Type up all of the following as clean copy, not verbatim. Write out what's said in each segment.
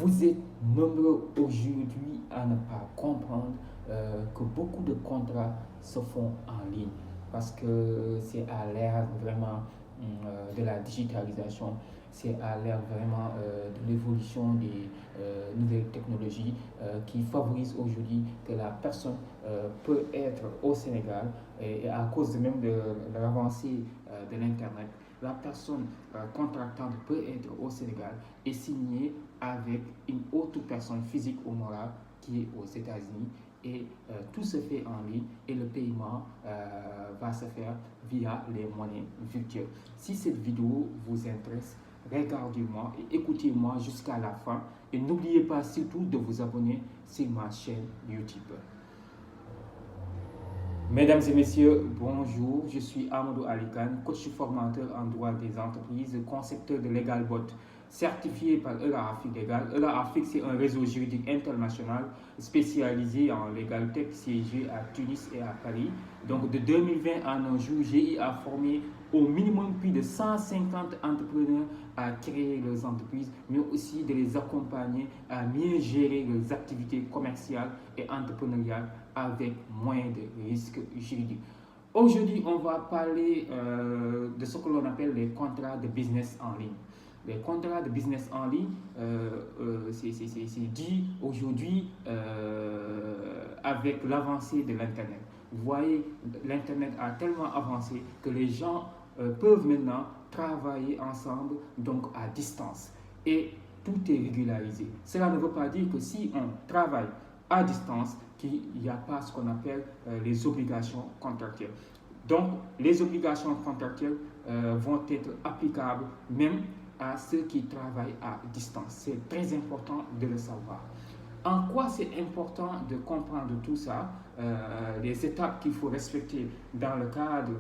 Vous êtes nombreux aujourd'hui à ne pas comprendre que beaucoup de contrats se font en ligne parce que c'est à l'ère vraiment de la digitalisation, c'est à l'ère vraiment de l'évolution des nouvelles technologies qui favorisent aujourd'hui que la personne peut être au Sénégal et à cause même de l'avancée de l'Internet, la personne contractante peut être au Sénégal et signer avec une autre personne physique ou morale qui est aux États-Unis et tout se fait en ligne et le paiement va se faire via les monnaies virtuelles. Si cette vidéo vous intéresse, regardez-moi et écoutez-moi jusqu'à la fin et n'oubliez pas surtout de vous abonner sur ma chaîne YouTube. Mesdames et messieurs, bonjour, je suis Amadou Alikan, coach formateur en droit des entreprises, concepteur de LegalBot, certifié par ELA Afrique Légal. ELA Afrique, c'est un réseau juridique international spécialisé en Legal Tech, siégé à Tunis et à Paris. Donc de 2020 à nos jours, GI a formé au minimum plus de 150 entrepreneurs à créer leurs entreprises, mais aussi de les accompagner à mieux gérer leurs activités commerciales et entrepreneuriales avec moins de risques juridiques. Aujourd'hui, on va parler de ce que l'on appelle les contrats de business en ligne. Les contrats de business en ligne, c'est dit aujourd'hui avec l'avancée de l'Internet. Vous voyez, l'Internet a tellement avancé que les gens peuvent maintenant travailler ensemble, donc à distance. Et tout est régularisé. Cela ne veut pas dire que si on travaille à distance, qu'il n'y a pas ce qu'on appelle les obligations contractuelles. Donc, les obligations contractuelles vont être applicables même à ceux qui travaillent à distance. C'est très important de le savoir. En quoi c'est important de comprendre tout ça, les étapes qu'il faut respecter dans le cadre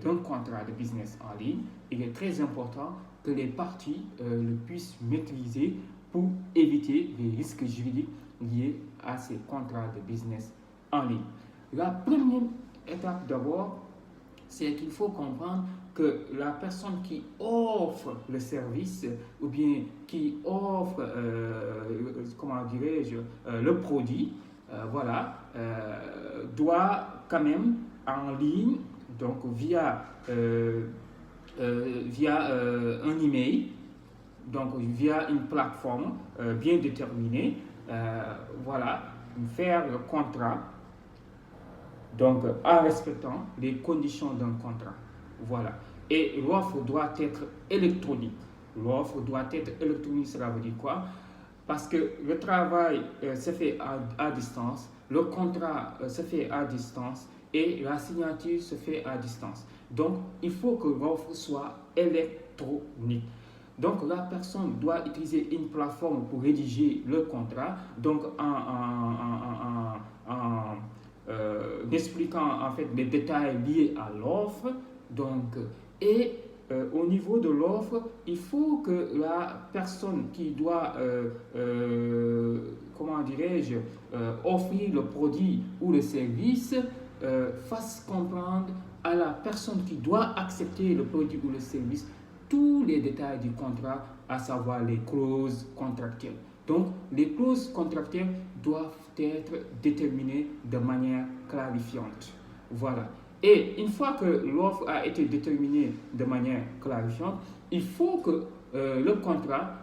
d'un contrat de business en ligne. Il est très important que les parties le puissent maîtriser pour éviter les risques juridiques liés à ces contrats de business en ligne. La première étape d'abord, c'est qu'il faut comprendre que la personne qui offre le service ou bien qui offre, comment dirais-je, le produit, doit quand même en ligne, donc via un email, donc via une plateforme bien déterminée, faire le contrat, donc en respectant les conditions d'un contrat. Voilà. Et l'offre doit être électronique. L'offre doit être électronique, cela veut dire quoi? Parce que le travail se fait à distance, le contrat se fait à distance et la signature se fait à distance. Donc, il faut que l'offre soit électronique. Donc, la personne doit utiliser une plateforme pour rédiger le contrat, donc en expliquant en fait les détails liés à l'offre. Donc, et au niveau de l'offre, il faut que la personne qui doit, offrir le produit ou le service fasse comprendre à la personne qui doit accepter le produit ou le service tous les détails du contrat, à savoir les clauses contractuelles. Donc, les clauses contractuelles doivent être déterminées de manière clarifiante. Voilà. Et une fois que l'offre a été déterminée de manière clarifiante, il faut que le contrat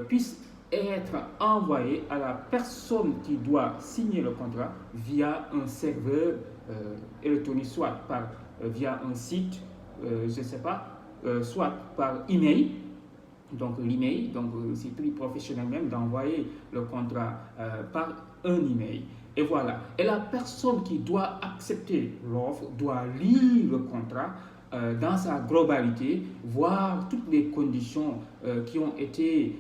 puisse être envoyé à la personne qui doit signer le contrat via un serveur électronique, soit via un site, soit par email. Donc l'email, c'est plus professionnel même d'envoyer le contrat par un email. Et voilà. Et la personne qui doit accepter l'offre doit lire le contrat dans sa globalité, voir toutes les conditions qui ont été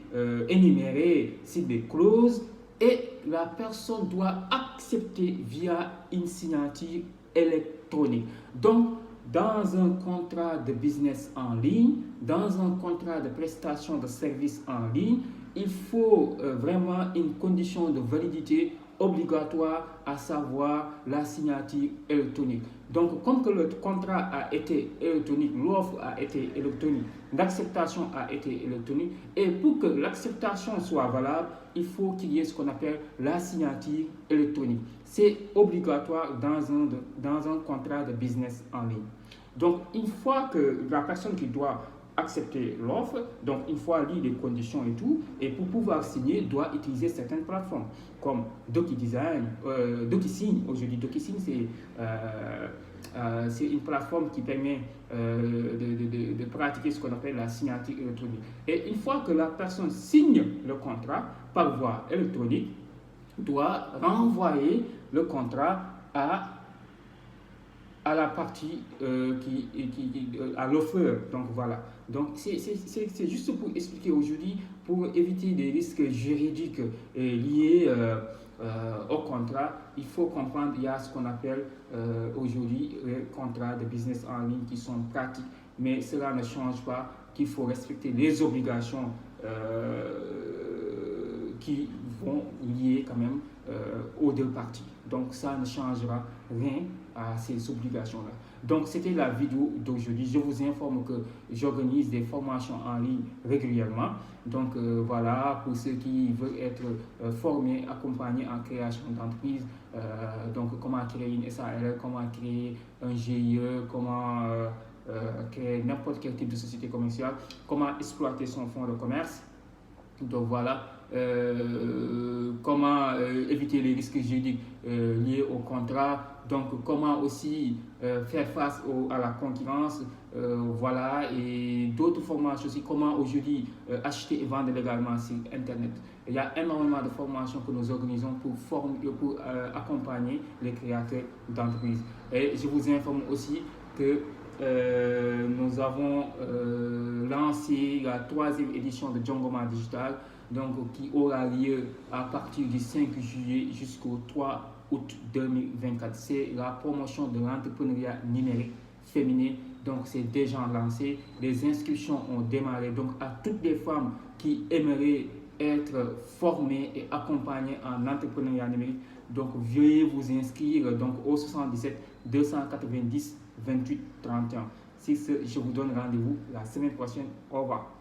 énumérées sur des clauses, et la personne doit accepter via une signature électronique. Donc, dans un contrat de business en ligne, dans un contrat de prestation de services en ligne, il faut vraiment une condition de validité obligatoire, à savoir la signature électronique. Donc, comme que le contrat a été électronique, l'offre a été électronique, l'acceptation a été électronique, et pour que l'acceptation soit valable, il faut qu'il y ait ce qu'on appelle la signature électronique. C'est obligatoire dans un contrat de business en ligne. Donc, une fois que la personne qui doit accepter l'offre, donc une fois lire les conditions et tout, et pour pouvoir signer, doit utiliser certaines plateformes comme DocuDesign, DocuSign. Aujourd'hui, DocuSign, c'est une plateforme qui permet de pratiquer ce qu'on appelle la signature électronique. Et une fois que la personne signe le contrat par voie électronique, doit renvoyer le contrat à la partie à l'offreur. Donc voilà. Donc c'est juste pour expliquer aujourd'hui, pour éviter des risques juridiques liés au contrat. Il faut comprendre qu'il y a ce qu'on appelle aujourd'hui les contrats de business en ligne qui sont pratiques, mais cela ne change pas qu'il faut respecter les obligations qui vont lier quand même aux deux parties. Donc ça ne changera rien à ces obligations-là. Donc c'était la vidéo d'aujourd'hui. Je vous informe que j'organise des formations en ligne régulièrement. Donc voilà, pour ceux qui veulent être formés, accompagnés en création d'entreprise, donc comment créer une SARL, comment créer un GIE, comment créer n'importe quel type de société commerciale, comment exploiter son fonds de commerce. Donc voilà, comment éviter les risques juridiques liés au contrat, donc comment aussi faire face à la concurrence, voilà, et d'autres formations aussi, comment aujourd'hui acheter et vendre légalement sur Internet. Il y a énormément de formations que nous organisons pour accompagner les créateurs d'entreprises. Et je vous informe aussi que nous avons lancé la 3e édition de Jongoma Digital, donc qui aura lieu à partir du 5 juillet jusqu'au 3 août 2024. C'est la promotion de l'entrepreneuriat numérique féminin. Donc c'est déjà lancé. Les inscriptions ont démarré. Donc à toutes les femmes qui aimeraient être formées et accompagnées en entrepreneuriat numérique, donc veuillez vous inscrire donc au 77 290 28 31. Sur ce, je vous donne rendez-vous la semaine prochaine. Au revoir.